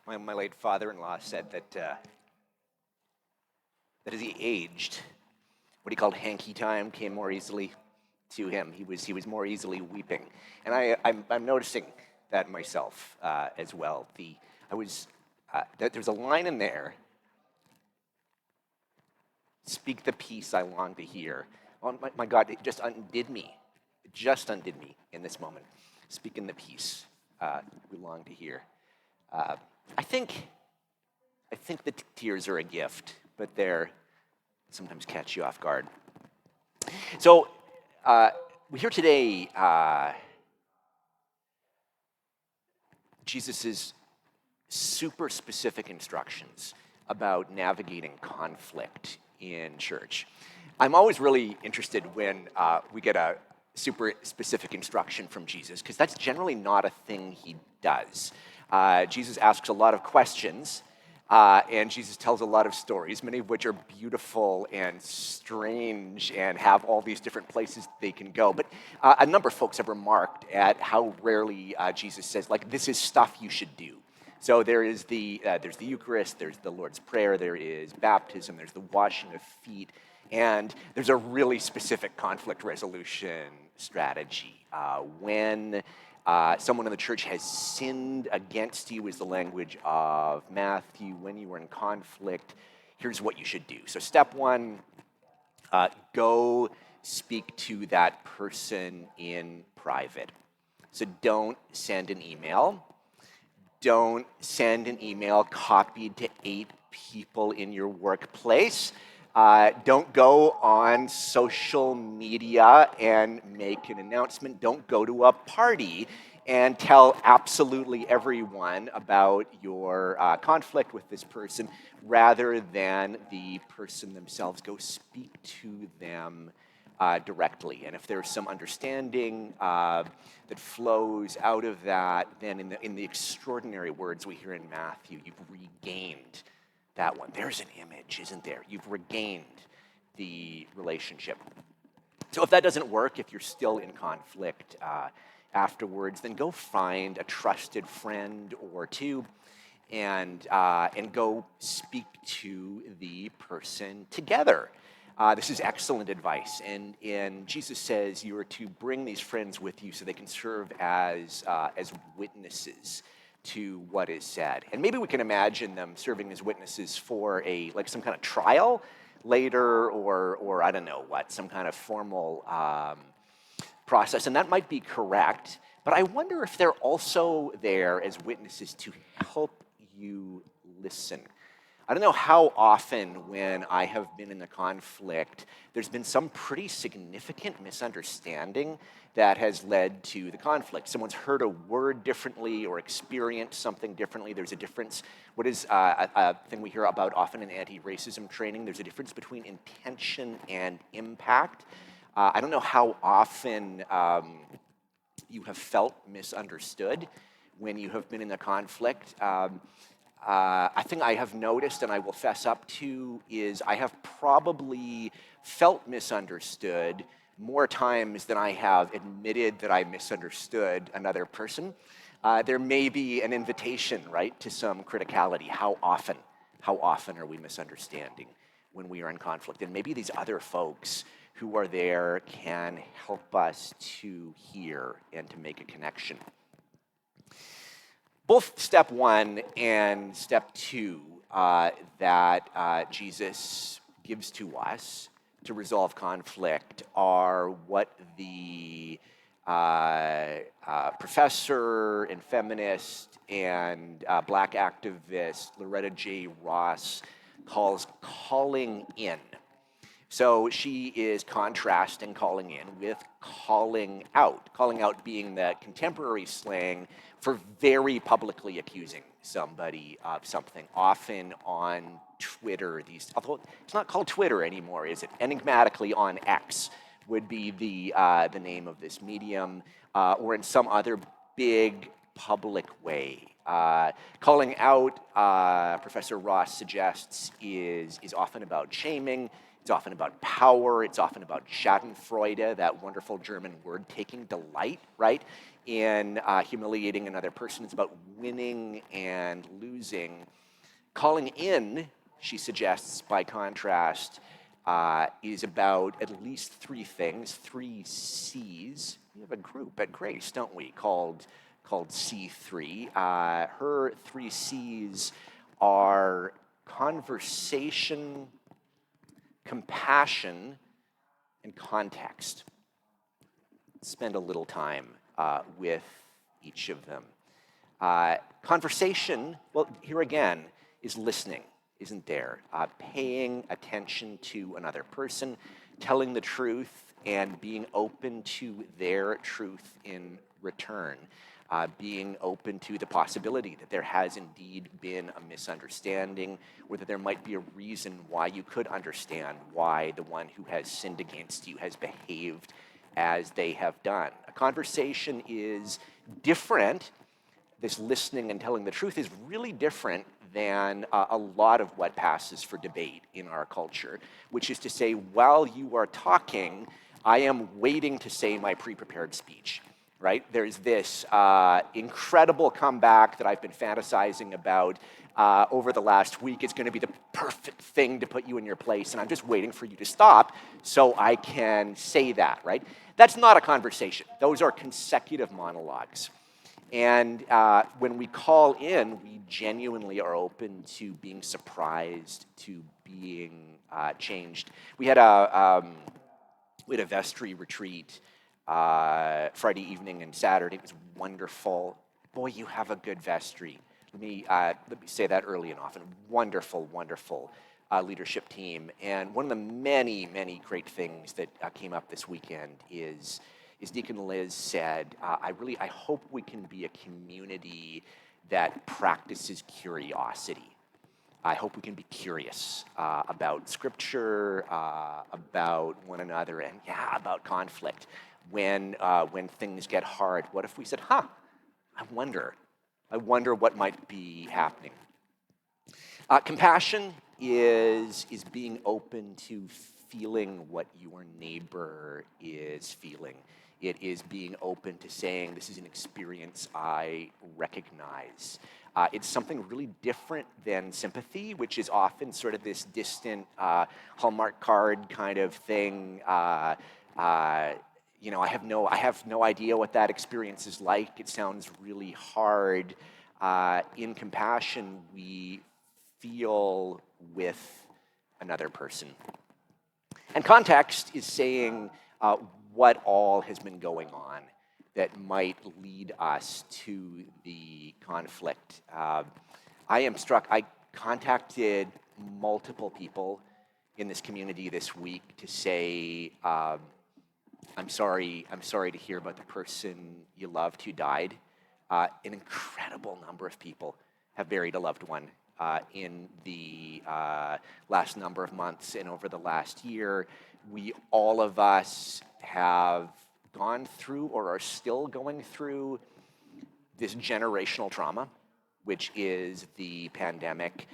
My late father-in-law said that as he aged, what he called hanky time came more easily to him. He was more easily weeping, and I'm noticing that myself as well. There's a line in there. Speak the peace I long to hear. Oh my God! It just undid me. It just undid me in this moment. Speaking the peace we long to hear. I think the tears are a gift, but they're sometimes catch you off guard. So we hear today Jesus' super specific instructions about navigating conflict in church. I'm always really interested when we get a super specific instruction from Jesus, because that's generally not a thing he does. Jesus asks a lot of questions, and Jesus tells a lot of stories, many of which are beautiful and strange and have all these different places they can go. But a number of folks have remarked at how rarely Jesus says, like, this is stuff you should do. So there's the Eucharist, there's the Lord's Prayer, there is baptism, there's the washing of feet, and there's a really specific conflict resolution strategy. When someone in the church has sinned against you, is the language of Matthew. When you are in conflict, here's what you should do. So step one, go speak to that person in private. So don't send an email. Don't send an email copied to 8 people in your workplace. Don't go on social media and make an announcement. Don't go to a party and tell absolutely everyone about your conflict with this person, rather than the person themselves. Go speak to them directly. And if there's some understanding that flows out of that, then in the extraordinary words we hear in Matthew, you've regained that one. There's an image, isn't there? You've regained the relationship. So if that doesn't work, if you're still in conflict afterwards, then go find a trusted friend or two and go speak to the person together. This is excellent advice, and Jesus says you are to bring these friends with you so they can serve as witnesses to what is said. And maybe we can imagine them serving as witnesses for some kind of trial later, or I don't know what, some kind of formal process, and that might be correct, but I wonder if they're also there as witnesses to help you listen. I don't know how often when I have been in a conflict, there's been some pretty significant misunderstanding that has led to the conflict. Someone's heard a word differently or experienced something differently. There's a difference. What is a thing we hear about often in anti-racism training? There's a difference between intention and impact. I don't know how often you have felt misunderstood when you have been in a conflict. I think I have noticed, and I will fess up to, is I have probably felt misunderstood more times than I have admitted that I misunderstood another person. There may be an invitation, right, to some criticality. How often are we misunderstanding when we are in conflict? And maybe these other folks who are there can help us to hear and to make a connection. Both step 1 and step 2 that Jesus gives to us to resolve conflict are what the professor and feminist and black activist Loretta J. Ross calls calling in. So she is contrasting calling in with calling out being the contemporary slang for very publicly accusing somebody of something, often on Twitter. Although it's not called Twitter anymore, is it? Enigmatically on X would be the name of this medium, or in some other big public way. Calling out, Professor Ross suggests, is often about shaming. It's often about power. It's often about Schadenfreude, that wonderful German word, taking delight, right, in humiliating another person. It's about winning and losing. Calling in, she suggests, by contrast, is about at least three things, three C's. We have a group at Grace, don't we, called C3. Her three C's are conversation, compassion, and context. Spend a little time with each of them. Conversation, well, here again, is listening, isn't there? Paying attention to another person, telling the truth, and being open to their truth in return. Being open to the possibility that there has indeed been a misunderstanding, or that there might be a reason why you could understand why the one who has sinned against you has behaved as they have done. A conversation is different. This listening and telling the truth is really different than a lot of what passes for debate in our culture, which is to say, while you are talking, I am waiting to say my pre-prepared speech. Right? There's this incredible comeback that I've been fantasizing about over the last week. It's going to be the perfect thing to put you in your place, and I'm just waiting for you to stop so I can say that, right? That's not a conversation. Those are consecutive monologues. And when we call in, we genuinely are open to being surprised, to being changed. We had a vestry retreat Friday evening and Saturday. It was wonderful. Boy, you have a good vestry. Let me say that early and often. Wonderful, wonderful leadership team. And one of the many, many great things that came up this weekend is Deacon Liz said, I hope we can be a community that practices curiosity. I hope we can be curious about Scripture, about one another, and about conflict. When things get hard, what if we said, I wonder what might be happening. Compassion is being open to feeling what your neighbor is feeling. It is being open to saying, this is an experience I recognize. It's something really different than sympathy, which is often sort of this distant Hallmark card kind of thing. I have no idea what that experience is like. It sounds really hard. In compassion, we feel with another person. And context is saying what all has been going on that might lead us to the conflict. I am struck. I contacted multiple people in this community this week to say, I'm sorry to hear about the person you loved who died. An incredible number of people have buried a loved one in the last number of months and over the last year. All of us have gone through or are still going through this generational trauma, which is the pandemic.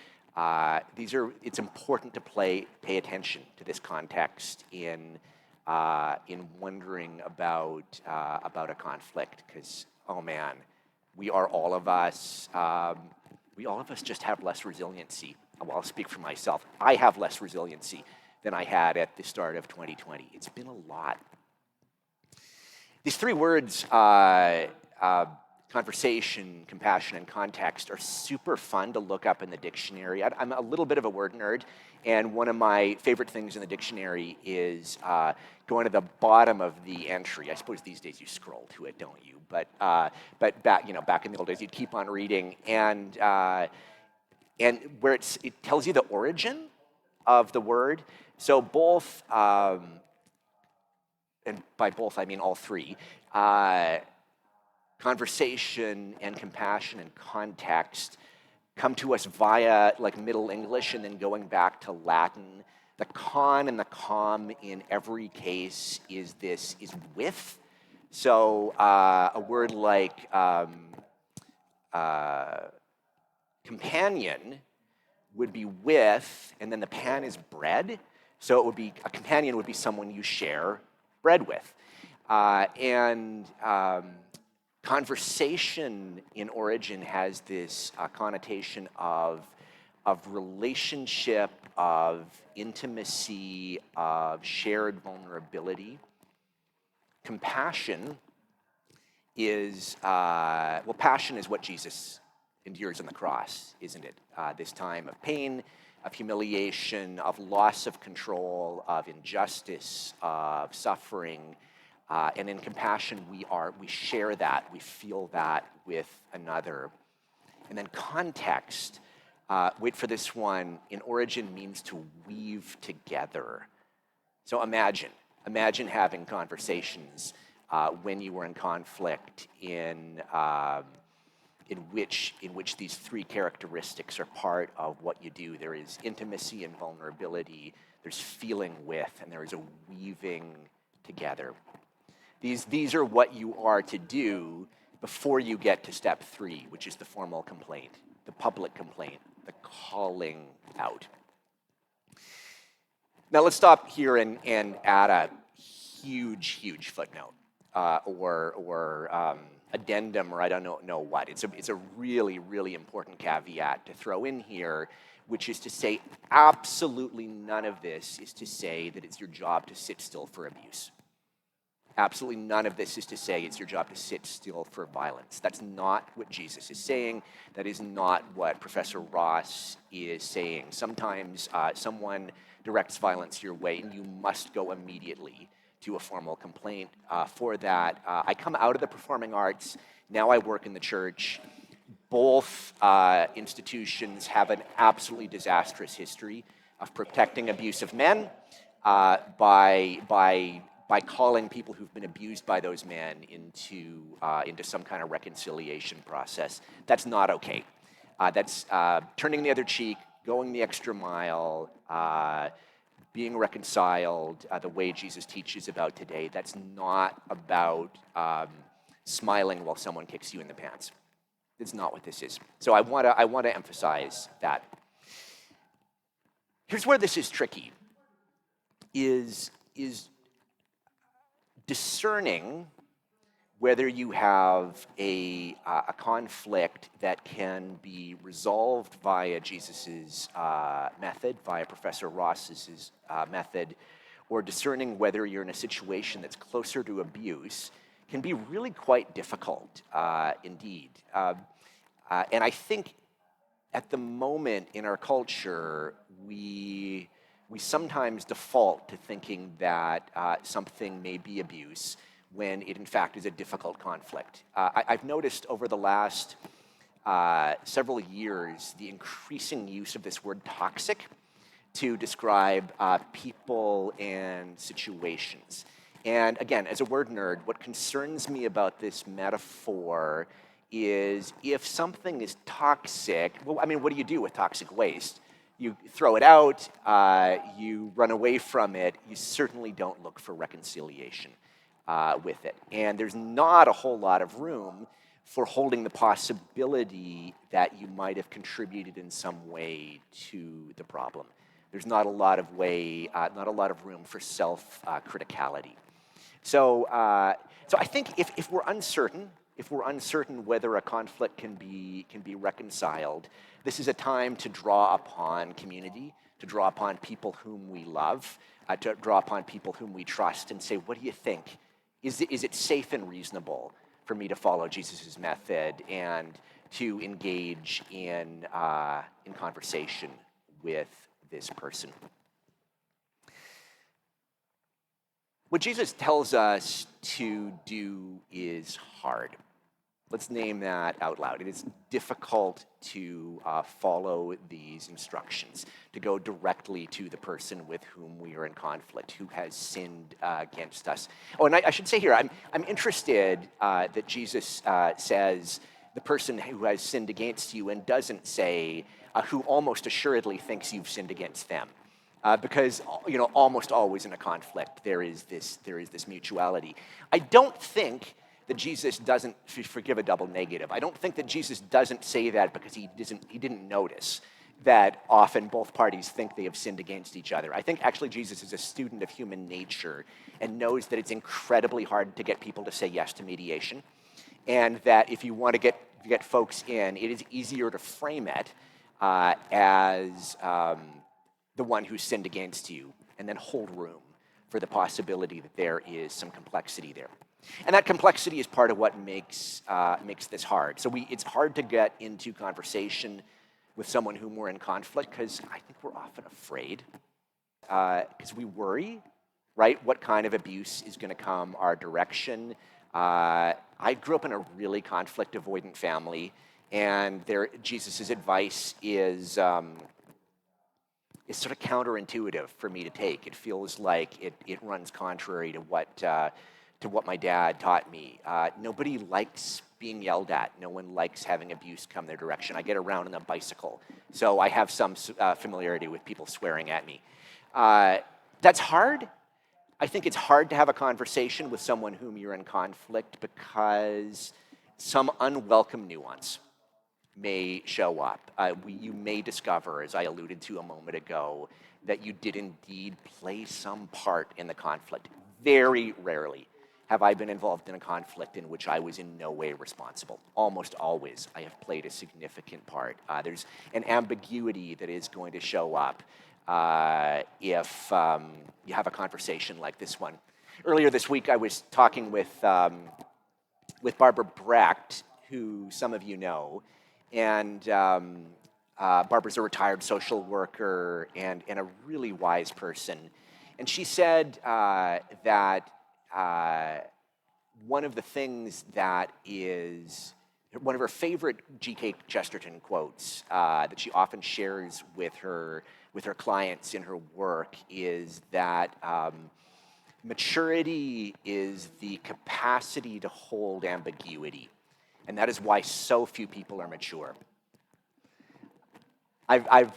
It's important to pay attention to this context in wondering about a conflict, because all of us just have less resiliency. Well, I'll speak for myself. I have less resiliency than I had at the start of 2020. It's been a lot. These three words, conversation, compassion, and context, are super fun to look up in the dictionary. I'm a little bit of a word nerd, and one of my favorite things in the dictionary is going to the bottom of the entry. I suppose these days you scroll to it, don't you? But back in the old days, you'd keep on reading, and where it tells you the origin of the word. So both, and by both I mean all three, conversation and compassion and context come to us via Middle English and then going back to Latin. The con and the com in every case is with. So a word like companion would be with, and then the pan is bread. So it would be, a companion would be someone you share bread with. And conversation in origin has this connotation of relationship, of intimacy, of shared vulnerability. Compassion is, passion is what Jesus endures on the cross, isn't it? This time of pain, of humiliation, of loss of control, of injustice, of suffering. And in compassion, we share that, we feel that with another. And then context, wait for this one, in origin means to weave together. So imagine having conversations when you were in conflict in which these three characteristics are part of what you do. There is intimacy and vulnerability, there's feeling with, and there is a weaving together. These are what you are to do before you get to step 3, which is the formal complaint, the public complaint, the calling out. Now let's stop here and add a huge footnote or addendum, or I don't know what. It's a really important caveat to throw in here, which is to say absolutely none of this is to say that it's your job to sit still for abuse. Absolutely none of this is to say it's your job to sit still for violence. That's not what Jesus is saying. That is not what Professor Ross is saying. Sometimes someone directs violence your way and you must go immediately to a formal complaint for that. I come out of the performing arts. Now I work in the church. Both institutions have an absolutely disastrous history of protecting abusive men by calling people who've been abused by those men into some kind of reconciliation process. That's not okay. That's turning the other cheek, going the extra mile, being reconciled the way Jesus teaches about today. That's not about smiling while someone kicks you in the pants. It's not what this is. So I want to emphasize that. Here's where this is tricky. Is discerning whether you have a conflict that can be resolved via Jesus's method, via Professor Ross's method, or discerning whether you're in a situation that's closer to abuse can be really quite difficult indeed. And I think at the moment in our culture, we sometimes default to thinking that something may be abuse when it in fact is a difficult conflict. I've noticed over the last several years the increasing use of this word toxic to describe people and situations. And again, as a word nerd, what concerns me about this metaphor is if something is toxic, well, I mean, what do you do with toxic waste? You throw it out, you run away from it, you certainly don't look for reconciliation with it. And there's not a whole lot of room for holding the possibility that you might have contributed in some way to the problem. There's not a lot of room for self-criticality. So I think if we're uncertain whether a conflict can be reconciled, this is a time to draw upon community, to draw upon people whom we love, to draw upon people whom we trust, and say, what do you think? Is it safe and reasonable for me to follow Jesus' method and to engage in conversation with this person? What Jesus tells us to do is hard. Let's name that out loud. It is difficult to follow these instructions, to go directly to the person with whom we are in conflict, who has sinned against us. Oh, and I should say here, I'm interested that Jesus says the person who has sinned against you, and doesn't say who almost assuredly thinks you've sinned against them. Because almost always in a conflict there is this mutuality. I don't think that Jesus doesn't forgive a double negative. I don't think that Jesus doesn't say that because he didn't notice that often both parties think they have sinned against each other. I think actually Jesus is a student of human nature and knows that it's incredibly hard to get people to say yes to mediation, and that if you want to get folks in, it is easier to frame it as the one who sinned against you, and then hold room for the possibility that there is some complexity there. And that complexity is part of what makes this hard. So it's hard to get into conversation with someone whom we're in conflict because I think we're often afraid, because we worry, right? What kind of abuse is going to come our direction? I grew up in a really conflict-avoidant family, and Jesus' advice is sort of counterintuitive for me to take. It feels like it runs contrary to what my dad taught me. Nobody likes being yelled at. No one likes having abuse come their direction. I get around on a bicycle, so I have some familiarity with people swearing at me. That's hard. I think it's hard to have a conversation with someone whom you're in conflict because some unwelcome nuance may show up. You may discover, as I alluded to a moment ago, that you did indeed play some part in the conflict. Very rarely have I been involved in a conflict in which I was in no way responsible. Almost always, I have played a significant part. There's an ambiguity that is going to show up if you have a conversation like this one. Earlier this week, I was talking with Barbara Brecht, who some of you know, and Barbara's a retired social worker and a really wise person. And she said that one of the things that is one of her favorite G.K. Chesterton quotes that she often shares with her clients in her work is that maturity is the capacity to hold ambiguity, and that is why so few people are mature. I've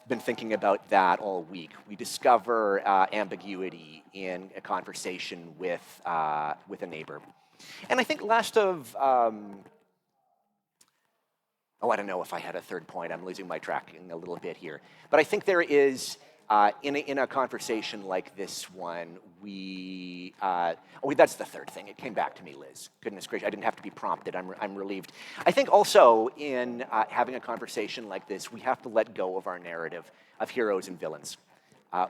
been thinking about that all week. We discover ambiguity in a conversation with a neighbor. And I think last of, I don't know if I had a third point. I'm losing my track a little bit here. But I think there is, in a conversation like this one, that's the third thing. It came back to me, Liz. Goodness gracious, I didn't have to be prompted. I'm relieved. I think also in having a conversation like this, we have to let go of our narrative of heroes and villains,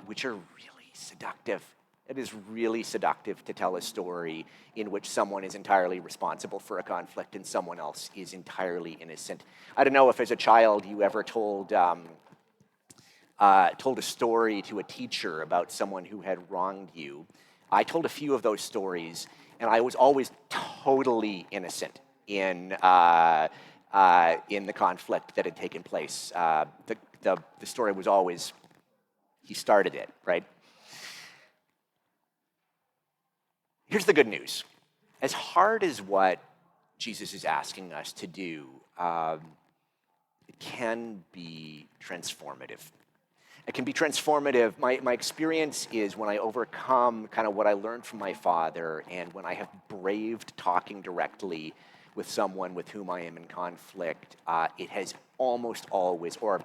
which are really seductive. It is really seductive to tell a story in which someone is entirely responsible for a conflict and someone else is entirely innocent. I don't know if as a child you ever told a story to a teacher about someone who had wronged you. I told a few of those stories, and I was always totally innocent in the conflict that had taken place. The story was always, he started it, right? Here's the good news. As hard as what Jesus is asking us to do, it can be transformative. It can be transformative. My experience is when I overcome kind of what I learned from my father and when I have braved talking directly with someone with whom I am in conflict, it has almost always, or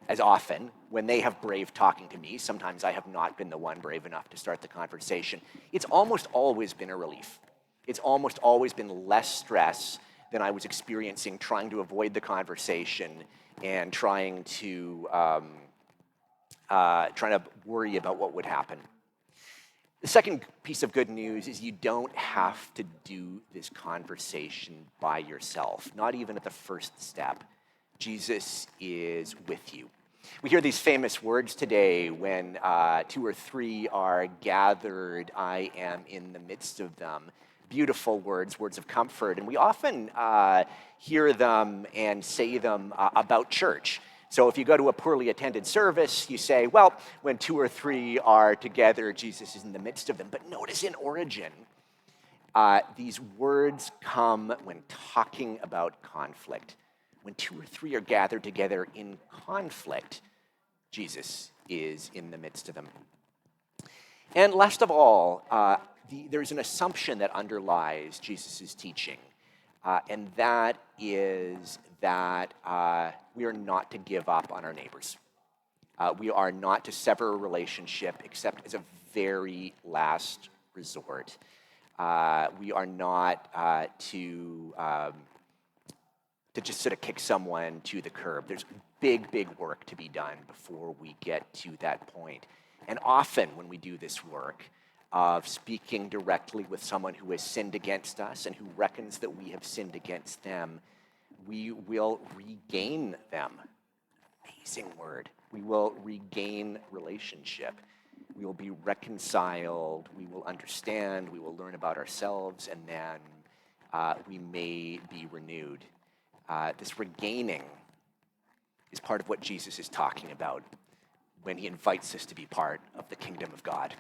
as often, when they have braved talking to me, sometimes I have not been the one brave enough to start the conversation, it's almost always been a relief. It's almost always been less stress than I was experiencing trying to avoid the conversation and trying to worry about what would happen. The second piece of good news is you don't have to do this conversation by yourself, not even at the first step. Jesus is with you. We hear these famous words today, when 2 or 3 are gathered, I am in the midst of them. Beautiful words, words of comfort. And we often hear them and say them about church. So if you go to a poorly attended service, you say, well, when 2 or 3 are together, Jesus is in the midst of them. But notice in origin, these words come when talking about conflict. When 2 or 3 are gathered together in conflict, Jesus is in the midst of them. And last of all, there's an assumption that underlies Jesus' teaching. and that is that we are not to give up on our neighbors. We are not to sever a relationship except as a very last resort. We are not to just sort of kick someone to the curb. There's big work to be done before we get to that point. And often when we do this work of speaking directly with someone who has sinned against us and who reckons that we have sinned against them, we will regain them. Amazing word. We will regain relationship. We will be reconciled. We will understand. We will learn about ourselves, and then we may be renewed. This regaining is part of what Jesus is talking about when he invites us to be part of the kingdom of God.